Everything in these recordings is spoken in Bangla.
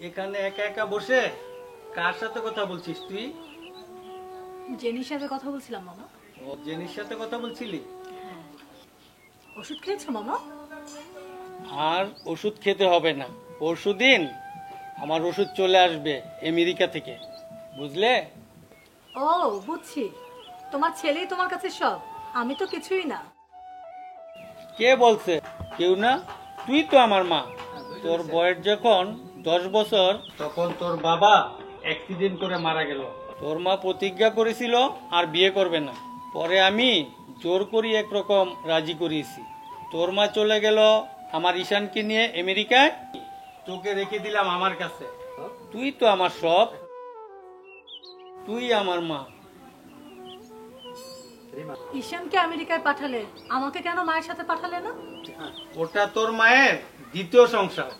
এখানে একা একা বসে কার সাথে কথা বলছিস তুই? জেনির সাথে কথা বলছিলাম মামা। ও জেনির সাথে কথা বলছিলি? ওষুধ খেয়েছো মামা? আর ওষুধ খেতে হবে না, পরশুদিন আমার ওষুধ চলে আসবে আমেরিকা থেকে, বুঝলে? ও বুঝছি, তোমার ছেলেই তোমার কাছে সব, আমি তো কিছুই না। কে বলছে কেউ না? তুই তো আমার মা। তোর বয়স যখন 10 বছর তখন তোর বাবা অ্যাক্সিডেন্ট করে মারা গেল। তোর মা প্রতিজ্ঞা করেছিল আর বিয়ে করবে না, পরে আমি জোর করি একরকম রাজি করিয়েছি। তোর মা চলে গেল আমার ঈশানকে নিয়ে আমেরিকায়, তোকে রেখে দিলাম আমার কাছে। তুই তো আমার সব, তুই আমার মা। ঈশানকে আমেরিকায় পাঠালে, আমাকে কেন মায়ের সাথে পাঠালে না? ওটা তোর মায়ের দ্বিতীয় সংসার।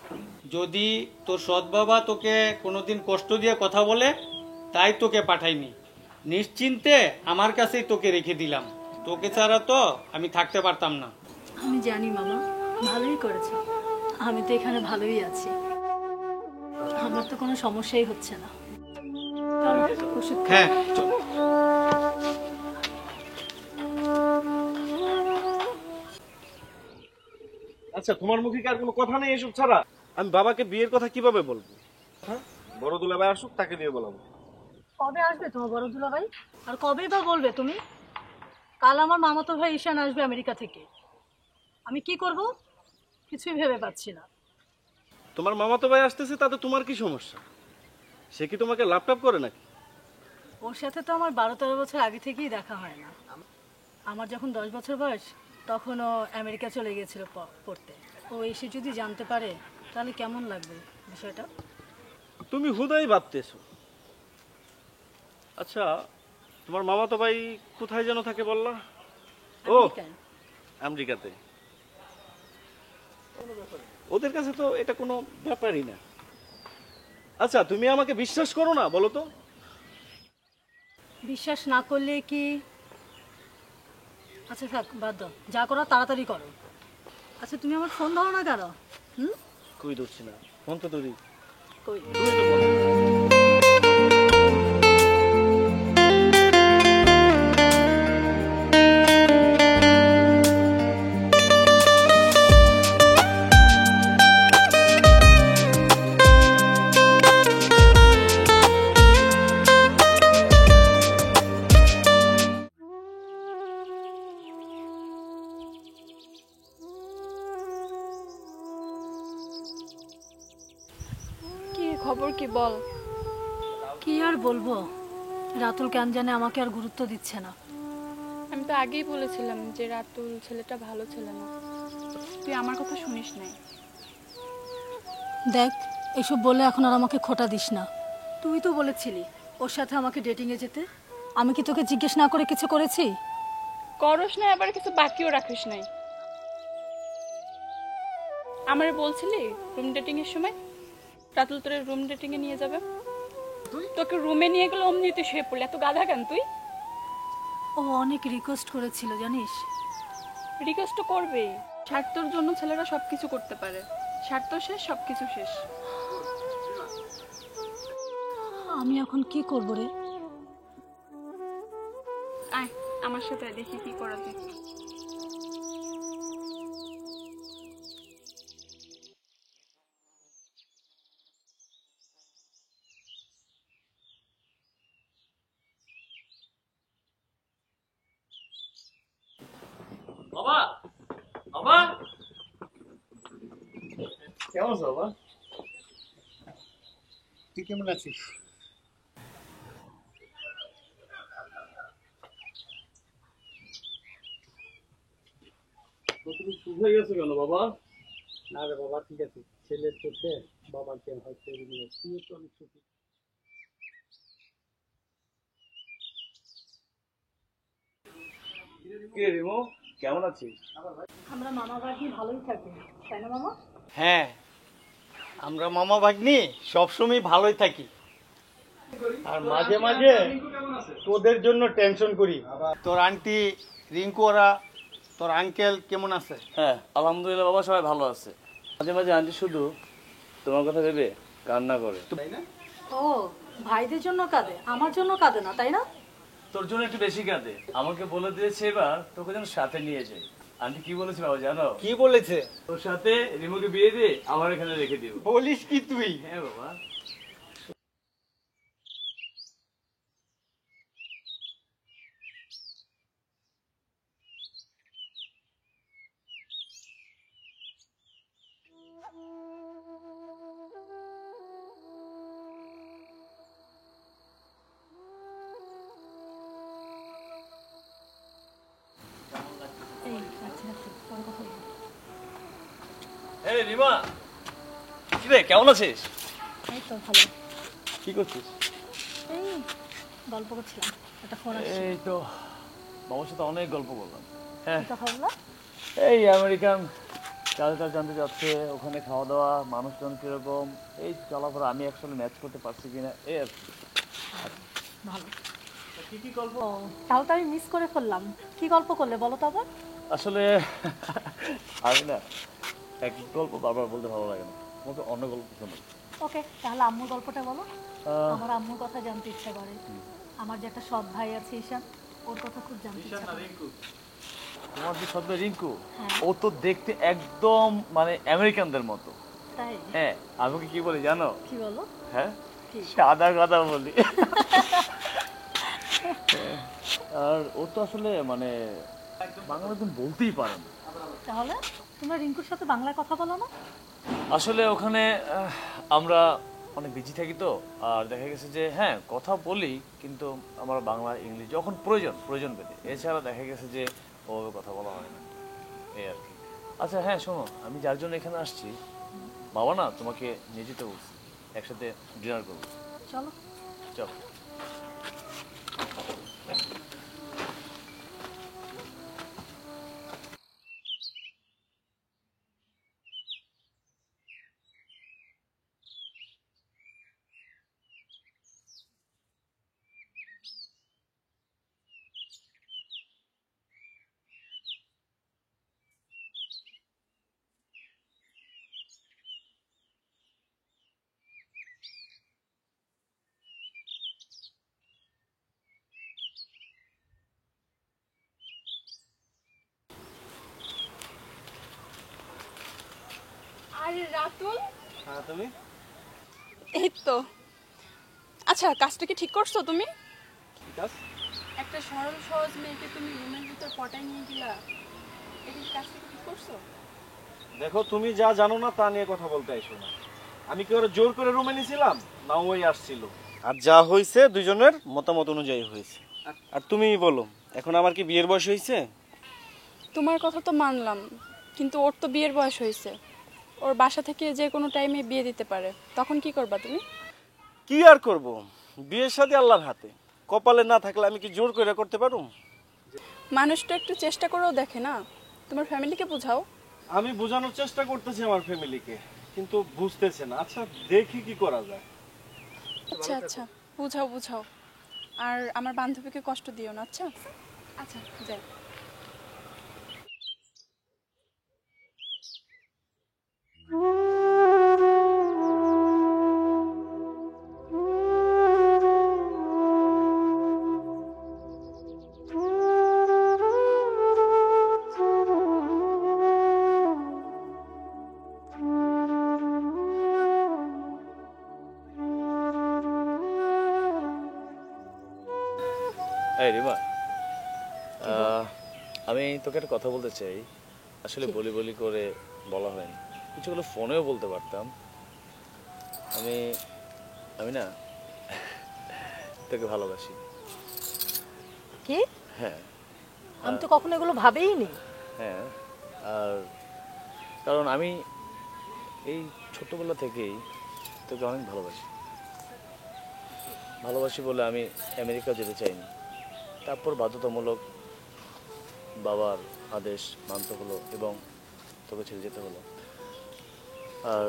যদি তোর সৎ বাবা তোকে কোনোদিন কষ্ট দিয়ে কথা বলে, তাই তোকে পাঠাইনি। নিশ্চিন্তে আমার কাছেই তোকে রেখে দিলাম, তোকে ছাড়া তো আমি থাকতে পারতাম না। আমি জানি মামা, ভালোই করেছো। আমি তো এখানে ভালোই আছি, আমার তো কোনো সমস্যাই হচ্ছে না। চলো, ওষুধ খাও। হ্যাঁ চল। আচ্ছা, তোমার মুখে কি আর কোনো কথা নেই এসব ছাড়া? আমি বাবাকে বিয়ের কথা কিভাবে বলবো? হ্যাঁ, বড় দুলাভাই আসুক, তাকে দিয়ে বলাবো। কবে আসবে তোমার বড় দুলাভাই? আর কবে বা বলবে তুমি? কাল আমার মামাতো ভাই ঈশান আসবে আমেরিকা থেকে, আমি কি করব কিছুই ভেবে পাচ্ছি না। তোমার মামাতো ভাই আসতেছে, তাতে তোমার কি সমস্যা? সে কি তোমাকে ল্যাপটপ করে নাকি? ওর সাথে তো আমার 12-13 বছর আগে থেকেই দেখা হয় না। আমার যখন 10 বছর বয়স, তখন ও আমেরিকা চলে গিয়েছিল পড়তে। ও এসে যদি জানতে পারে, তাহলে কেমন লাগবে বিষয়টা? তুমি হুদাই ভাবতেছো। আচ্ছা, তোমার মামাতো ভাই কোথায় যেন থাকে বললা? ও, আমেরিকায়। আমেরিকাতে। ওদের কাছে তো এটা কোনো ব্যাপারই না। আচ্ছা, তুমি আমাকে বিশ্বাস করো না বলো তো? বিশ্বাস না করলে কি? আচ্ছা থাক, বাদ দাও, যা করো তাড়াতাড়ি করো। আচ্ছা তুমি আমার ফোন ধরো না কেন? হুম? কই ধরছি না, ফোন তো ধরি। কই? তুমি তো বলো। কি খবর, কি বল? কি আর বলবো, রাতুল কেন জানে আমাকে আর গুরুত্ব দিচ্ছে না। আমি তো আগেই বলেছিলাম যে রাতুল ছেলেটা ভালো ছেলে না, তুই আমার কথা শুনিস নাই। দেখ, এসব বলে এখন আর আমাকে খোটা দিস না। তুই তো বলেছিলি ওর সাথে আমাকে ডেটিংয়ে যেতে, আমি কি তোকে জিজ্ঞেস না করে কিছু করেছি? করস না, আবার কিছু বাকিও রাখিস নাই। আমারে বলছিলি রুম ডেটিং এর সময় রাতুল তোর রুম ডেটিং এ নিয়ে যাবে, তোকে রুমে নিয়ে গেলে অমনি তুই শুয়ে পড়লি, এত গাধা কেন তুই? ও অনেক রিকোয়েস্ট করেছিল জানিস। রিকোয়েস্ট তো করবে, স্বার্থর জন্য ছেলেরা সবকিছু করতে পারে, স্বার্থ শেষ সবকিছু শেষ। আমি এখন কি করবো রে? আয় আমার সাথে আয়, দেখি কি করা যায়। বাবা, বাবা, কেমন আছো বাবা? তুই কেমন আছিস? তুমি শুকিয়ে গেছো কেন বাবা? না রে বাবা, ঠিক আছে। ছেলের চোখে বাবাকে হয়তো তুই তো অনেক সুখী। কে রিমো, কেমন আছিস? আমরা মামা ভাগ্নি ভালোই থাকি, তাই না মামা? হ্যাঁ, আমরা মামা ভাগ্নি সবসময় ভালোই থাকি, আর মাঝে মাঝে তোদের জন্য টেনশন করি। তোর আন্টি রিঙ্কু ওরা, তোর আঙ্কেল কেমন আছে? হ্যাঁ আলহামদুলিল্লাহ বাবা, সবাই ভালো আছে। মাঝে মাঝে আন্টি শুধু তোমার কথা ভেবে কান্না করে। ও ভাইদের জন্য কাঁদে, আমার জন্য কাঁদে না, তাই না? তোর জন্য একটু বেশি কাঁদে। আমাকে বলে দিয়েছে এবার তোকে যেন সাথে নিয়ে যাই। আন্টি কি বলেছে বাবা জানো? কি বলেছে? তোর সাথে রিমুকে বিয়ে দিয়ে আমার এখানে রেখে দিব। বলিস কি তুই? হ্যাঁ বাবা। এই আচ্ছা আচ্ছা, পরে কথা বলবো। এই রিমা, কি রে কেমন আছিস? এই তো ভালো। কি করছিস? এই গল্প করছিলাম, একটা ফোন আসছে। এই তো বাবার সাথে অনেক গল্প করলাম। হ্যাঁ, কি কথা বললা? এই আমেরিকান কালচার জানতে চাচ্ছে, ওখানে খাওয়া দাওয়া, মানুষজন কিরকম, এই চলাফেরা আমি একসাথে ম্যাচ করতে পারছি কিনা, এই আর কি। ভালো। কি কি গল্প? ও তাহলে তো আমি মিস করে ফেললাম। কি গল্প করলে বলো তো আবার? আসলে আমি না এক গল্প বারবার বলতে ভালো লাগে না, আমাকে অন্য গল্প শোনো। ওকে, তাহলে আম্মুর গল্পটা বলো। আমার আম্মুর কথা জানতে ইচ্ছা করে। আমার যে একটা সৎ ভাই আছে ঈশান, ওর কথা খুব জানতে ইচ্ছা করে। তোমার যে সদ্য রিঙ্কু, হ্যাঁ। ও তো দেখতে একদম মানে আমেরিকানদের মতো। তাই? হ্যাঁ, আমি ওকে কি বলি জানো? কি বলো? হ্যাঁ, কি? সাদা কথা বলি। আর ও তো আসলে মানে বাংলা একদম বলতেই পারে না। তাহলে তোমরা রিঙ্কুর সাথে বাংলায় কথা বলো না? আসলে ওখানে আমরা অনেক বিজি থাকি তো, আর দেখা গেছে যে হ্যাঁ কথা বলি, কিন্তু আমরা বাংলা ইংলিশ যখন প্রয়োজন পেতে, এছাড়া দেখা গেছে যে ওভাবে কথা বলা হয় না, এই আর কি। আচ্ছা হ্যাঁ শোনো, আমি যার জন্য এখানে আসছি, বাবা না তোমাকে নিয়ে যেতে বলছি, একসাথে ডিনার করবো। চলো। চল। আরে রাতুল, হ্যাঁ তুমি? এই তো। আচ্ছা, কাজটা কি ঠিক করছো তুমি? কি কাজ? একটা সরল সহজ মেয়েকে তুমি রুমের ভিতর পটায় নিয়ে গেলা, এটা কি কাজটা ঠিক করছো? দেখো, তুমি যা জানো না তা নিয়ে কথা বলতে আইসো না। আমি কি ওরা জোর করে রুমে নিয়েছিলাম না ওই আসছিল? আর যা হয়েছে দুজনের মতামত অনুযায়ী হয়েছে। আর তুমি বলো, এখন আমার কি বিয়ের বয়স হয়েছে? তোমার কথা তো মানলাম, কিন্তু ওর তো বিয়ের বয়স হয়েছে। ওর বাসা থেকে যে কোনো টাইমে বিয়ে দিতে পারে, তখন কি করবা তুমি? কি আর করব, বিয়ের সাথে আল্লাহর হাতে, কপালে না থাকলে আমি কি জোর করে করতে পারবো? মানুষটা একটু চেষ্টা করেও দেখে না। তোমার ফ্যামিলিকে বোঝাও। আমি বোঝানোর চেষ্টা করতেছি আমার ফ্যামিলিকে, কিন্তু বুঝতেছে না। আচ্ছা দেখি কি করা যায়। আচ্ছা আচ্ছা, বুঝাও বুঝাও। আর আমার বান্ধবীকে কষ্ট দিও না, আচ্ছা? আচ্ছা যাই। এই রিমা, আমি তোকে একটা কথা বলতে চাই। আসলে বলি বলি করে বলা হয়নি, কিছুগুলো ফোনেও বলতে পারতাম। আমি আমি না তোকে ভালোবাসি। কি? হ্যাঁ আমি তো কখনো এগুলো ভাবেই নি। হ্যাঁ, আর কারণ আমি এই ছোটবেলা থেকেই তোকে অনেক ভালোবাসি বলে আমি আমেরিকা যেতে চাইনি। তারপর বাধ্যতামূলক বাবার আদেশ মানতে হলো এবং তোকে ছেড়ে যেতে হলো। আর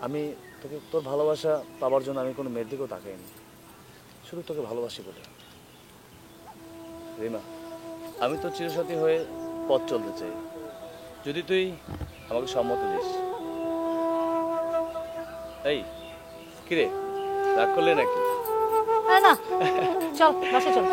আমি তোকে, তোর ভালোবাসা পাওয়ার জন্য আমি কোনো মেয়ের দিকেও তাকাইনি, শুধু তোকে ভালোবাসি বলে। রিমা, আমি তো চিরসাথী হয়ে পথ চলতে চাই, যদি তুই আমাকে সম্মতি দিস। এই কিরে রাগ করলে নাকি? হ্যাঁ না, চল বাসে চল।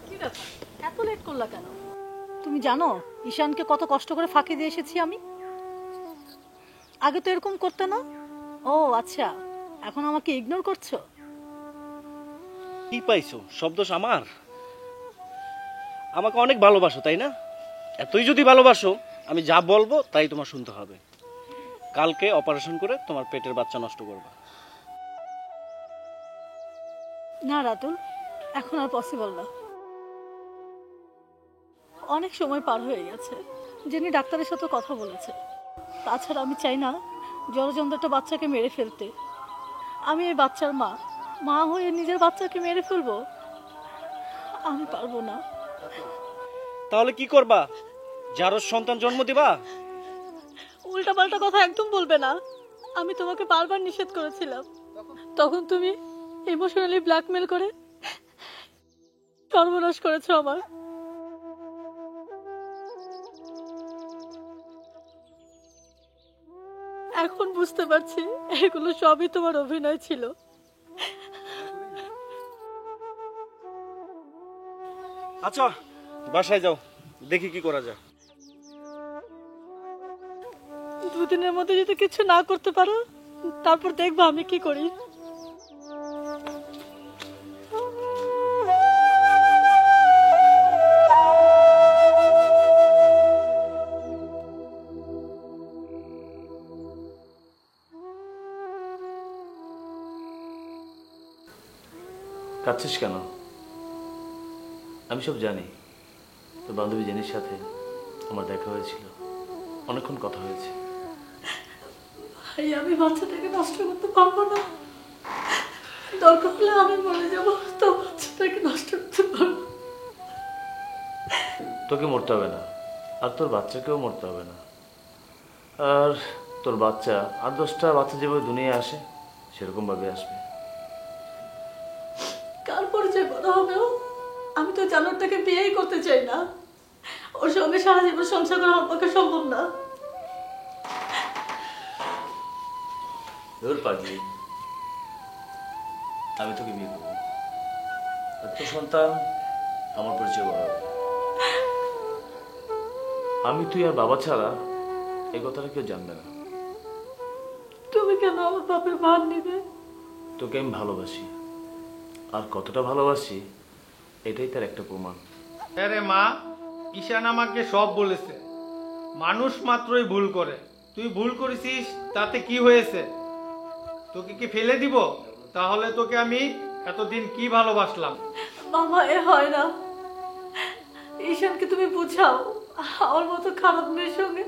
কি ব্যাপার, এত লেট করলা কেন? তুমি জানো ঈশানকে কত কষ্ট করে ফাঁকি দিয়ে এসেছি আমি? আগে তো এরকম করতে না। ও আচ্ছা, এখন আমাকে ইগনোর করছো? কি পাইছো? সব দোষ আমার? আমাকে অনেক ভালোবাসো তাই না? এতই যদি ভালোবাসো, আমি যা বলবো তাই তোমার শুনতে হবে। কালকে অপারেশন করে তোমার পেটের বাচ্চা নষ্ট করবা। না রাতুল, এখন আর পসিবল না। অনেক সময় পার হয়ে গেছে, যিনি ডাক্তারের সাথে কথা বলেছে। তাছাড়া আমি চাই না জলযন্ত্রটা বাচ্চাকে মেরে ফেলতে। আমি এই বাচ্চার মা, মা হয়ে নিজের বাচ্চাকে মেরে ফেলবো? আমি পারবো না। তাহলে কি করবা? যারও সন্তান জন্ম দিবা? উল্টা পাল্টা কথা একদম বলবে না। আমি তোমাকে বারবার নিষেধ করেছিলাম, তখন তুমি ইমোশনালি ব্ল্যাকমেল করে সর্বনাশ করেছো আমার। এখন বুঝতে পারছি এগুলো সবই তোমার অভিনয় ছিল। আচ্ছা বাসায় যাও, দেখি কি করা যায়। দুদিনের মধ্যে যদি কিছু না করতে পারো, তারপর দেখবো আমি কি করি। কাঁদছিস কেন? আমি সব জানি। তোর বান্ধবী জেনির সাথে আমার দেখা হয়েছিল, অনেকক্ষণ কথা হয়েছে। ভাই, আমি বাচ্চাটাকে নষ্ট করতে পারবো না। দরকার হলে আমি মরে যাবো, তো বাচ্চাটাকে নষ্ট করতে পারবো। তোকে মরতে হবে না, আর তোর বাচ্চাকেও মরতে হবে না। আর তোর বাচ্চা, আর 10টা বাচ্চা যেভাবে দুনিয়ায় আসে সেরকম ভাবে আসবে। কার পরিচয় বড় হবে ও? আমি তো জানোরটাকে বিয়েই করতে চাই না। ওর সঙ্গে সারা জীবন সংসার করা আমার পক্ষে সম্ভব না। তোর পাগলি, আমি তোকে বিয়ে করবো, আর তোর সন্তান আমার পরিচয় বড় হবে। আমি তুই আর বাবা ছাড়া এই কথাটা কেউ জানবে না। তুমি কেন আমার বাপের মান নিবে? তোকে আমি ভালোবাসি, আর কতটা ভালোবাসি এটাই তার একটা প্রমাণ। আরে মা, ঈশান আমাকে সব বলেছে। মানুষ মাত্রই ভুল করে। তুই ভুল করেছিস, তাতে কি হয়েছে? তোকে কি ফেলে দিব? তাহলে তোকে আমি এতদিন কি ভালোবাসলাম। মামা, এ হয় না। ঈশানকে তুমি বুঝাও, আমার মতো খারাপ মেয়ের সঙ্গে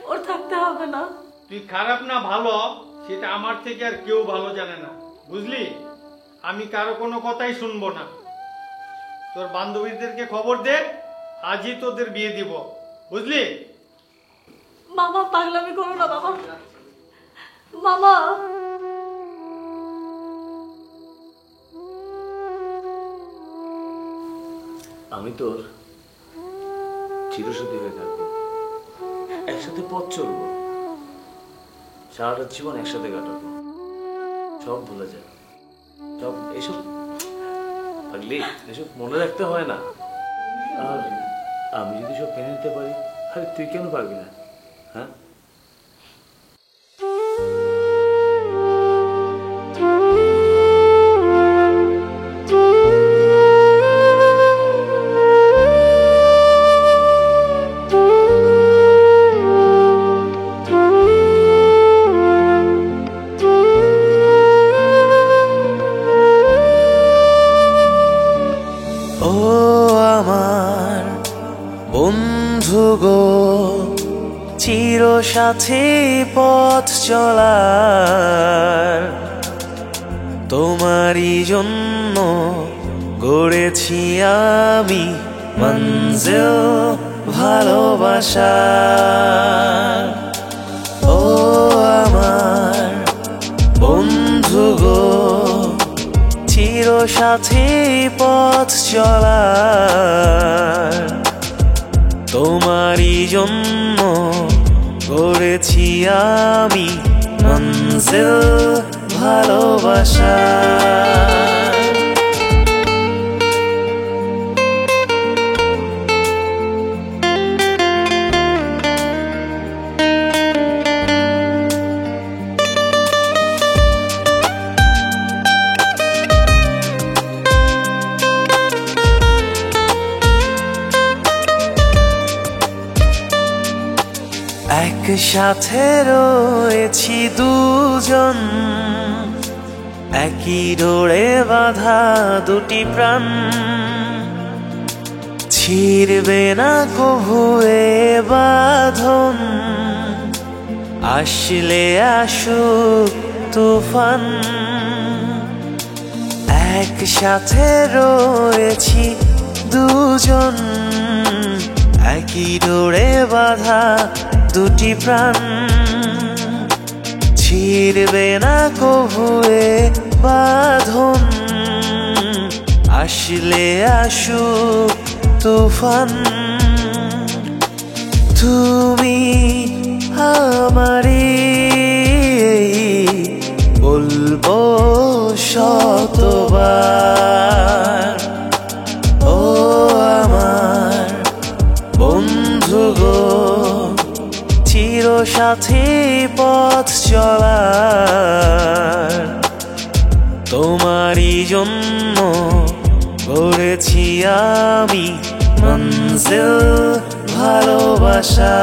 ওর থাকতে হবে না। তুই খারাপ না ভালো সেটা আমার থেকে আর কেউ ভালো জানে না, বুঝলি? আমি কারো কোনো কথাই শুনবো না। তোর বান্ধবীদেরকে খবর দে, আজই তোদের বিয়ে দিব, বুঝলি? মামা, পাগলামি করো না বাবা। মামা, আমি তোর চিরসতী হয়ে থাকবো, একসাথে পথ চলবো, সারাটা জীবন একসাথে কাটাবো। সব ভুলে যায়, সব এসব পাগলি, এসব মনে রাখতে হয় না। আর আমি যদি সব মেনে নিতে পারি, আরে তুই কেন পারবি না? হ্যাঁ, ও আমার বন্ধু গো, চির সাথী পথ চলার, তোমারই জন্য গড়েছি আমি মঞ্জিল ভালোবাসা। ও আমার বন্ধু গো, চিরসাথী পথ চলার, তোমারই জন্য গড়েছি আমি মঞ্জিল ভালোবাসা। একসাথে রয়েছি দুজন, একই ডোরে বাঁধা দুটি প্রাণ, ছিড়বে না কভু এ বাঁধন, আসলে আসুক তুফান। একসাথে রয়েছি দুজন, একই ডোরে বাঁধা দুটি প্রাণ, ছিড়বে না কভু এ বাঁধন, আসলে আসুক তুফান। তুমি আমারই বলবো শতবার, ও আমার বন্ধু গো, চিরসাথী পথ চলার, তোমারই জন্য গড়েছি আমি মঞ্জিল ভালোবাসা।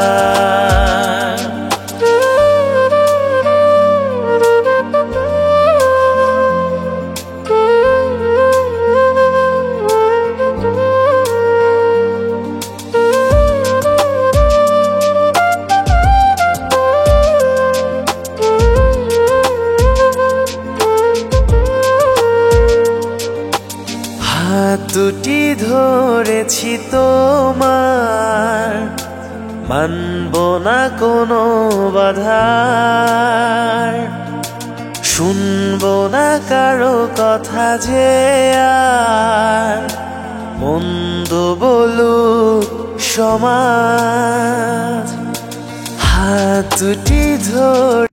হাত দুটি ধরেছি তোমার, মানব না কোনো বাধার, শুনব না কারো কথা যে আর মন্দ বলুক সমাজ। হাত দুটি ধরে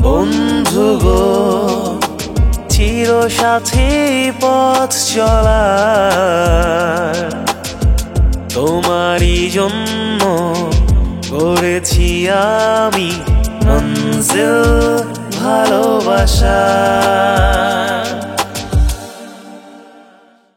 বন্ধু গো, চিরসাথী পথ চলার, তোমারই জন্য গড়েছি আমি মঞ্জিল ভালোবাসা।